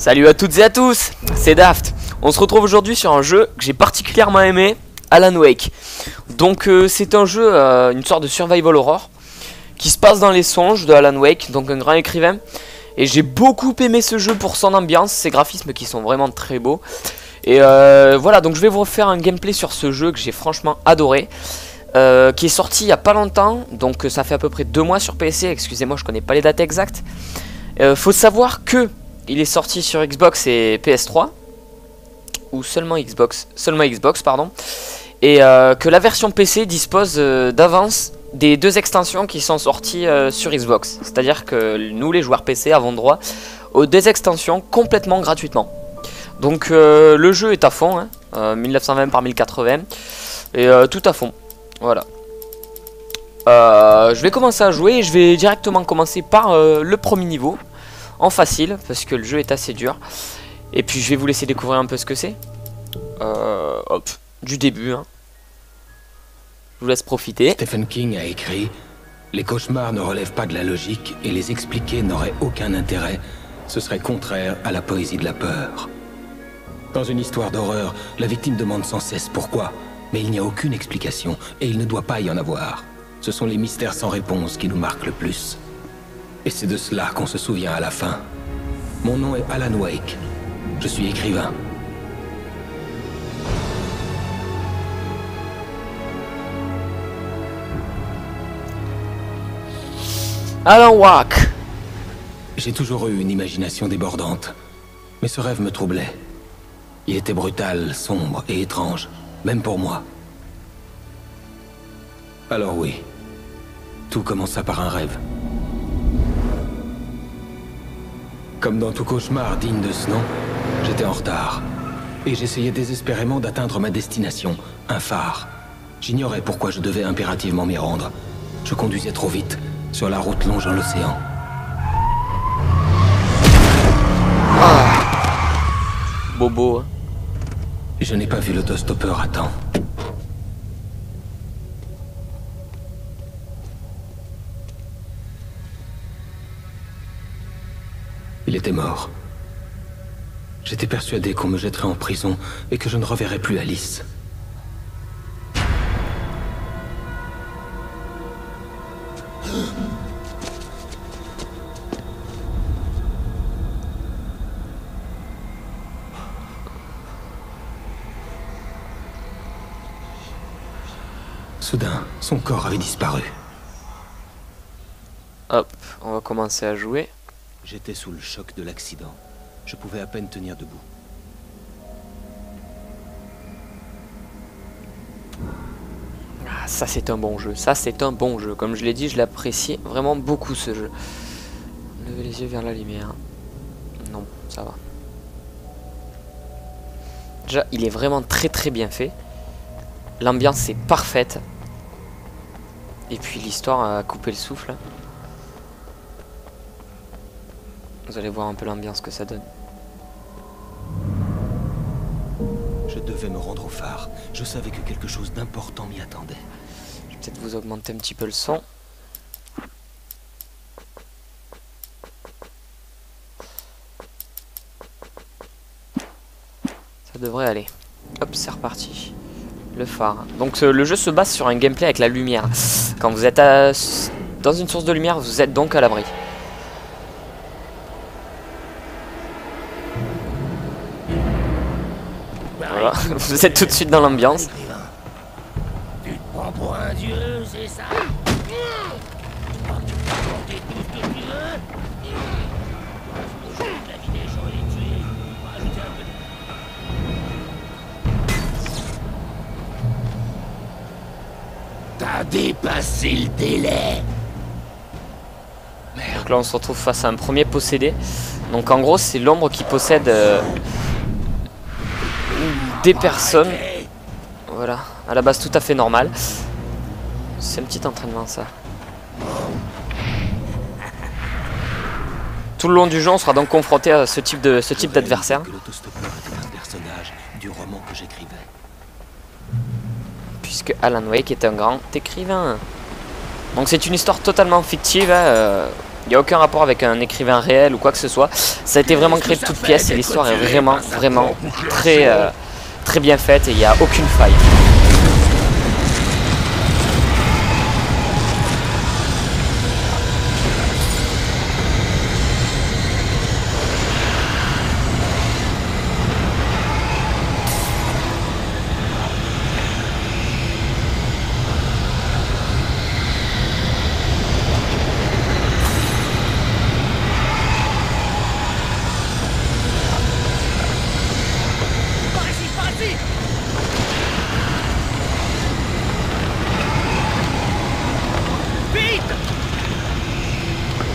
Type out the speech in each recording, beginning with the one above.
Salut à toutes et à tous, c'est Daft. On se retrouve aujourd'hui sur un jeu que j'ai particulièrement aimé, Alan Wake. Donc c'est un jeu, une sorte de survival horror qui se passe dans les songes de Alan Wake, donc un grand écrivain. Et j'ai beaucoup aimé ce jeu pour son ambiance, ses graphismes qui sont vraiment très beaux. Et voilà, donc je vais vous refaire un gameplay sur ce jeu que j'ai franchement adoré. Qui est sorti il y a pas longtemps, donc ça fait à peu près 2 mois sur PC, excusez-moi je connais pas les dates exactes. Faut savoir que il est sorti sur Xbox et PS3, ou seulement Xbox pardon, et que la version PC dispose d'avance des 2 extensions qui sont sorties sur Xbox. C'est-à-dire que nous les joueurs PC avons droit aux 2 extensions complètement gratuitement. Donc le jeu est à fond, hein, 1920 par 1080, et tout à fond. Voilà. Je vais commencer à jouer et je vais directement commencer par le premier niveau en facile parce que le jeu est assez dur. Et puis je vais vous laisser découvrir un peu ce que c'est. Hop, du début. Hein. Je vous laisse profiter. Stephen King a écrit « Les cauchemars ne relèvent pas de la logique et les expliquer n'aurait aucun intérêt. Ce serait contraire à la poésie de la peur. » Dans une histoire d'horreur, la victime demande sans cesse pourquoi. Mais il n'y a aucune explication, et il ne doit pas y en avoir. Ce sont les mystères sans réponse qui nous marquent le plus. Et c'est de cela qu'on se souvient à la fin. Mon nom est Alan Wake. Je suis écrivain. Alan Wake. J'ai toujours eu une imagination débordante. Mais ce rêve me troublait. Il était brutal, sombre et étrange. Même pour moi. Alors oui, tout commença par un rêve. Comme dans tout cauchemar digne de ce nom, j'étais en retard. Et j'essayais désespérément d'atteindre ma destination, un phare. J'ignorais pourquoi je devais impérativement m'y rendre. Je conduisais trop vite, sur la route longeant l'océan. Bobo. Hein. Je n'ai pas vu l'autostoppeur à temps. Il était mort. J'étais persuadé qu'on me jetterait en prison et que je ne reverrais plus Alice. Soudain, son corps avait disparu. Hop, on va commencer à jouer. J'étais sous le choc de l'accident. Je pouvais à peine tenir debout. Ah, ça c'est un bon jeu, ça c'est un bon jeu. Comme je l'ai dit, je l'apprécie vraiment beaucoup ce jeu. Levez les yeux vers la lumière. Non, ça va. Déjà, il est vraiment très bien fait. L'ambiance est parfaite. Et puis l'histoire a coupé le souffle. Vous allez voir un peu l'ambiance que ça donne. Je devais me rendre au phare. Je savais que quelque chose d'important m'y attendait. Je vais peut-être vous augmenter un petit peu le son. Ça devrait aller. Hop, c'est reparti. Le phare. Donc le jeu se base sur un gameplay avec la lumière. Quand vous êtes dans une source de lumière, vous êtes donc à l'abri. Voilà, vous êtes tout de suite dans l'ambiance. Tu te prends pour un dieu, c'est ça? Tu crois que tu peux apporter tout ce que tu veux? Je la vie des gens et les tuer. On va ajouter un peu de... T'as dépassé le délai. Donc là on se retrouve face à un premier possédé. Donc en gros c'est l'ombre qui possède des personnes. Voilà, à la base tout à fait normal. C'est un petit entraînement ça. Tout le long du jeu on sera donc confronté à ce type d'adversaire. L'autostoppeur était un personnage du roman que j'écrivais. Puisque Alan Wake est un grand écrivain. Donc c'est une histoire totalement fictive. Hein, Il n'y a aucun rapport avec un écrivain réel ou quoi que ce soit. Ça a été vraiment créé de toutes pièces et l'histoire est vraiment très bien faite et il n'y a aucune faille.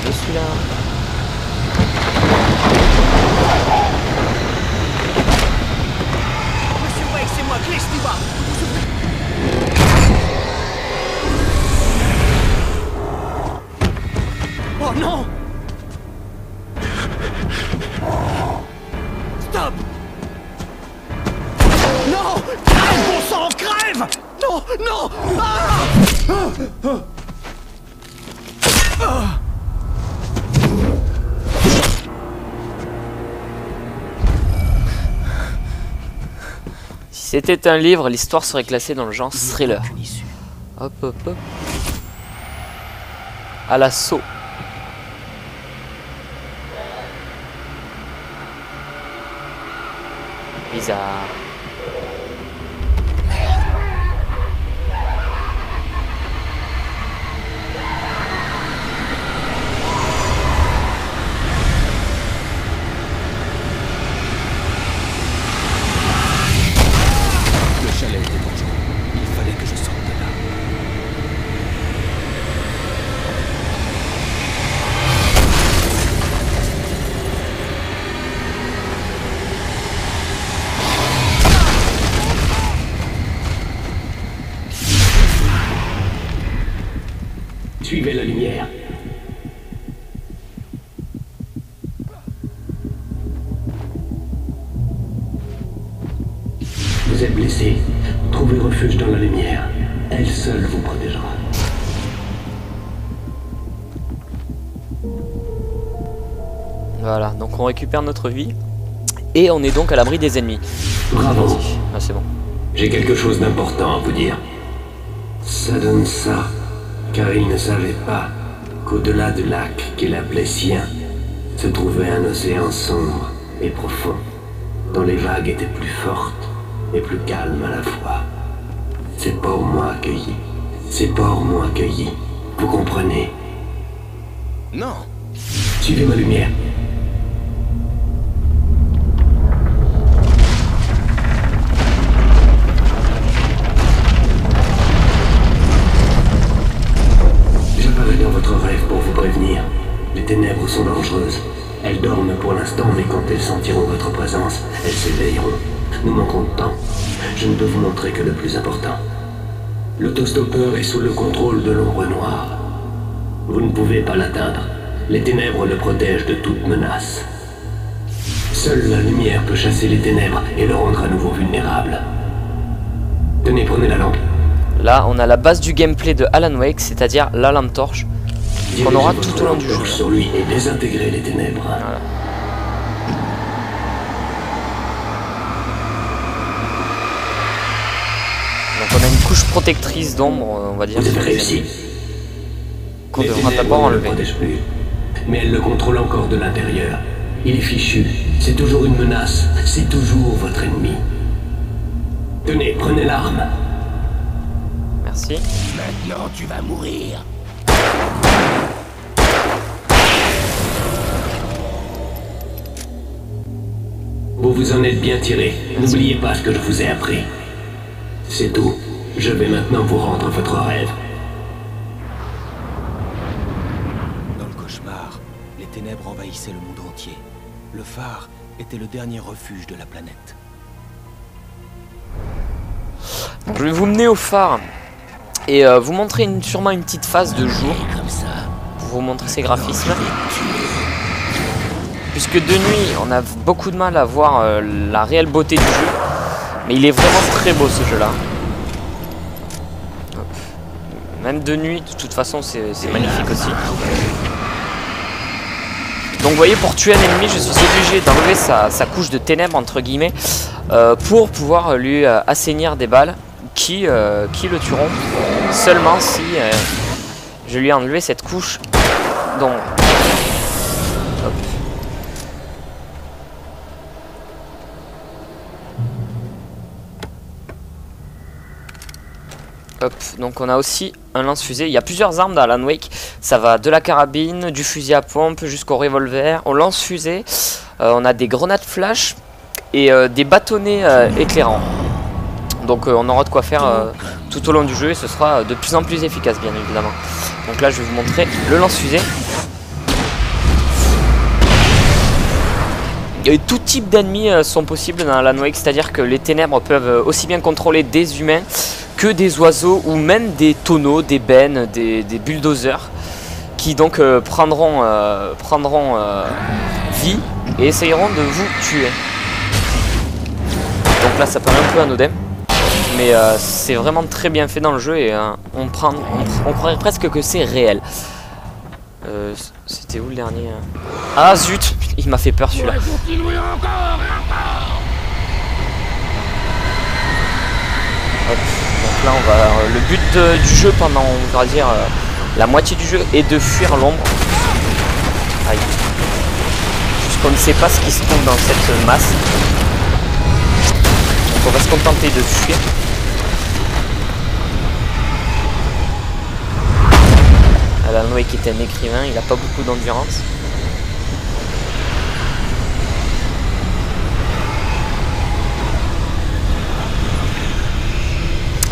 Celui-là. Monsieur Wake, c'est moi, Clé Stiba. Oh non! Stop! Non! Crève, bon sang, crève! Non, non! Si c'était un livre, l'histoire serait classée dans le genre thriller. Hop hop hop. À l'assaut. Bizarre. Le chalet était dangereux. Il fallait que je sorte de là. Suivez la lumière. Vous êtes blessé. Trouvez refuge dans la lumière. Elle seule vous protégera. Voilà, donc on récupère notre vie. Et on est donc à l'abri des ennemis. Bravo. Ah, c'est bon. J'ai quelque chose d'important à vous dire. Ça donne ça, car il ne savait pas qu'au-delà du lac qu'il appelait sien, se trouvait un océan sombre et profond, dont les vagues étaient plus fortes et plus calmes à la fois. Ces ports m'ont accueilli. Ces ports m'ont accueilli. Vous comprenez? Non. Suivez ma lumière. J'apparais dans votre rêve pour vous prévenir. Les ténèbres sont dangereuses. Elles dorment pour l'instant, mais quand elles sentiront votre présence, elles s'éveilleront. Nous manquons de temps. Je ne peux vous montrer que le plus important. L'autostoppeur est sous le contrôle de l'ombre noire. Vous ne pouvez pas l'atteindre. Les ténèbres le protègent de toute menace. Seule la lumière peut chasser les ténèbres et le rendre à nouveau vulnérable. Tenez, prenez la lampe. Là, on a la base du gameplay de Alan Wake, c'est-à-dire la lampe torche, qu'on aura Dirigez tout au long votre du lampe jeu. sur lui et désintégrez les ténèbres. Voilà. Donc on a une couche protectrice d'ombre, on va dire, Vous sur avez les réussi. ennemis, qu'on Les devra ténèbres d'abord ne le enlever. protègent plus. Mais elle le contrôle encore de l'intérieur. Il est fichu. C'est toujours une menace. C'est toujours votre ennemi. Tenez, prenez l'arme. Merci. Maintenant, tu vas mourir. Vous vous en êtes bien tiré. N'oubliez pas ce que je vous ai appris. C'est tout. Je vais maintenant vous rendre votre rêve. Dans le cauchemar, les ténèbres envahissaient le monde entier. Le phare était le dernier refuge de la planète. Donc, je vais vous mener au phare et vous montrer sûrement une petite phase de jour Comme ça. pour vous montrer ses graphismes. Puisque de nuit, on a beaucoup de mal à voir la réelle beauté du jeu, mais il est vraiment très beau ce jeu-là. Hop. Même de nuit, de toute façon, c'est magnifique aussi. Donc vous voyez, pour tuer un ennemi, je suis obligé d'enlever sa couche de ténèbres entre guillemets pour pouvoir lui assainir des balles qui le tueront seulement si je lui ai enlevé cette couche. Donc hop. Hop, donc on a aussi un lance-fusée. Il y a plusieurs armes dans Alan Wake. Ça va de la carabine, du fusil à pompe jusqu'au revolver, au lance-fusée. On a des grenades flash et des bâtonnets éclairants. Donc on aura de quoi faire tout au long du jeu et ce sera de plus en plus efficace bien évidemment. Donc là je vais vous montrer le lance-fusée. Et tout type d'ennemis sont possibles dans Alan Wake, c'est-à-dire que les ténèbres peuvent aussi bien contrôler des humains que des oiseaux ou même des tonneaux, des bennes, des bulldozers qui donc prendront vie et essayeront de vous tuer. Donc là ça paraît un peu anodin, mais c'est vraiment très bien fait dans le jeu et on croirait presque que c'est réel. C'était où le dernier? Ah zut, il m'a fait peur celui-là. Donc là on va le but du jeu pendant on va dire la moitié du jeu est de fuir l'ombre. Aïe. Puisqu'on ne sait pas ce qui se trouve dans cette masse. Donc on va se contenter de fuir. Alan Wake est un écrivain, il n'a pas beaucoup d'endurance.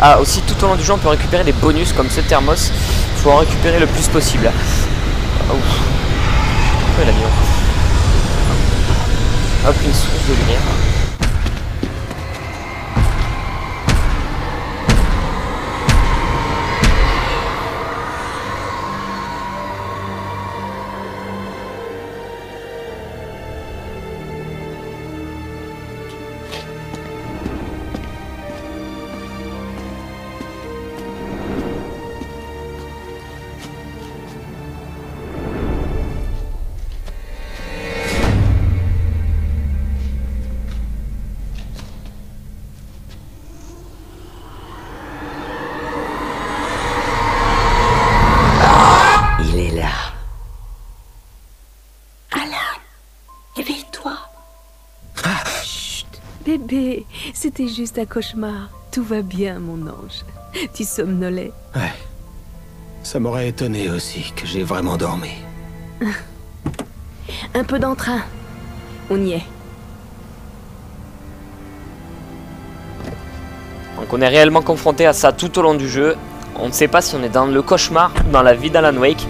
Ah, aussi tout au long du jeu on peut récupérer des bonus comme ce thermos. Il faut en récupérer le plus possible. Oh. Pourquoi il a mis hop, une source de lumière. Bébé, c'était juste un cauchemar. Tout va bien, mon ange. Tu somnolais. Ouais. Ça m'aurait étonné aussi que j'ai vraiment dormi. Un peu d'entrain. On y est. Donc on est réellement confronté à ça tout au long du jeu. On ne sait pas si on est dans le cauchemar ou dans la vie d'Alan Wake.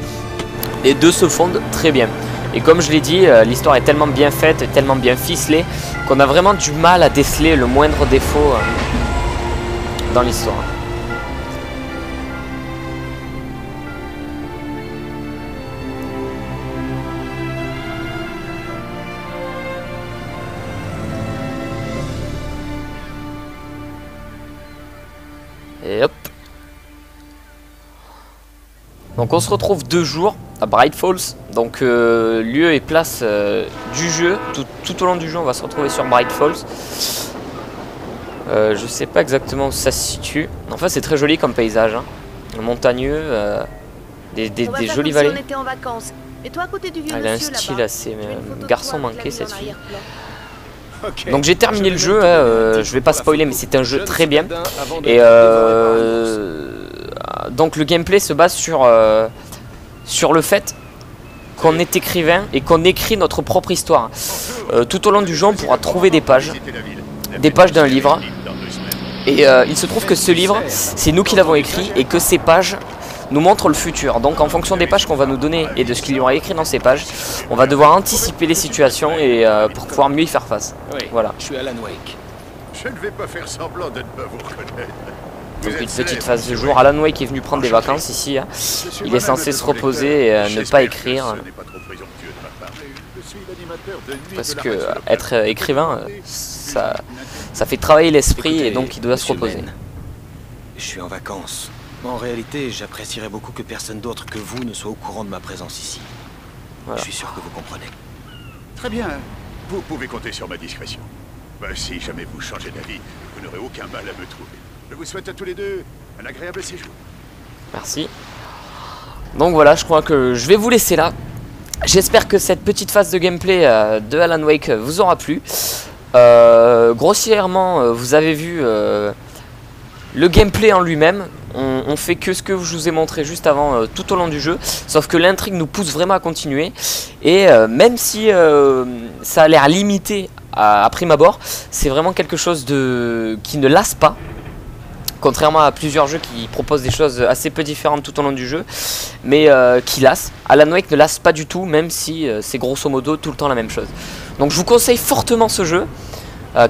Les deux se fondent très bien. Et comme je l'ai dit, l'histoire est tellement bien faite, tellement bien ficelée, qu'on a vraiment du mal à déceler le moindre défaut dans l'histoire. Et hop. Donc on se retrouve 2 jours à Bright Falls, donc lieu et place du jeu, tout au long du jeu on va se retrouver sur Bright Falls. Je sais pas exactement où ça se situe, enfin c'est très joli comme paysage, hein. Montagneux, des jolies vallées. Si on était en vacances. Et toi, à côté du vieux Elle a un monsieur, style là-bas. assez Tu veux une photo de garçon toi avec manqué la cette vie en fille. arrière-plan. Okay. Donc j'ai terminé le jeu, je vais pas spoiler mais c'est un jeu très bien. Et donc le gameplay se base sur le fait qu'on est écrivain et qu'on écrit notre propre histoire. Tout au long du jeu on pourra trouver des pages d'un livre. Et il se trouve que ce livre, c'est nous qui l'avons écrit et que ces pages nous montrent le futur. Donc en fonction des pages qu'on va nous donner et de ce qu'il y aura écrit dans ces pages, on va devoir anticiper les situations et pour pouvoir mieux y faire face. Oui, voilà. Je suis Alan Wake. Je ne vais pas faire semblant de ne pas vous reconnaître. Donc une petite phase de jour. Alan Wake est venu prendre des vacances ici, hein. Il est censé se reposer et ne pas écrire. Parce que être écrivain, ça fait travailler l'esprit. Écoutez, et donc il doit se Monsieur reposer. Ben, je suis en vacances. En réalité, j'apprécierais beaucoup que personne d'autre que vous ne soit au courant de ma présence ici. Voilà. Je suis sûr que vous comprenez. Très bien. Vous pouvez compter sur ma discrétion. Bah, si jamais vous changez d'avis, vous n'aurez aucun mal à me trouver. Je vous souhaite à tous les deux un agréable séjour. Merci. Donc voilà, je crois que je vais vous laisser là. J'espère que cette petite phase de gameplay de Alan Wake vous aura plu. Grossièrement, vous avez vu le gameplay en lui-même. On fait que ce que je vous ai montré juste avant tout au long du jeu. Sauf que l'intrigue nous pousse vraiment à continuer. Et même si ça a l'air limité à prime abord, c'est vraiment quelque chose qui ne lasse pas. Contrairement à plusieurs jeux qui proposent des choses assez peu différentes tout au long du jeu, mais qui lassent. Alan Wake ne lasse pas du tout, même si c'est grosso modo tout le temps la même chose. Donc je vous conseille fortement ce jeu,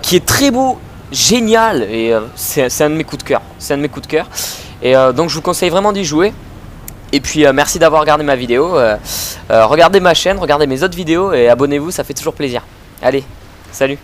qui est très beau, génial, et c'est un de mes coups de cœur. C'est un de mes coups de cœur. Et donc je vous conseille vraiment d'y jouer. Et puis merci d'avoir regardé ma vidéo. Regardez ma chaîne, regardez mes autres vidéos et abonnez-vous, ça fait toujours plaisir. Allez, salut!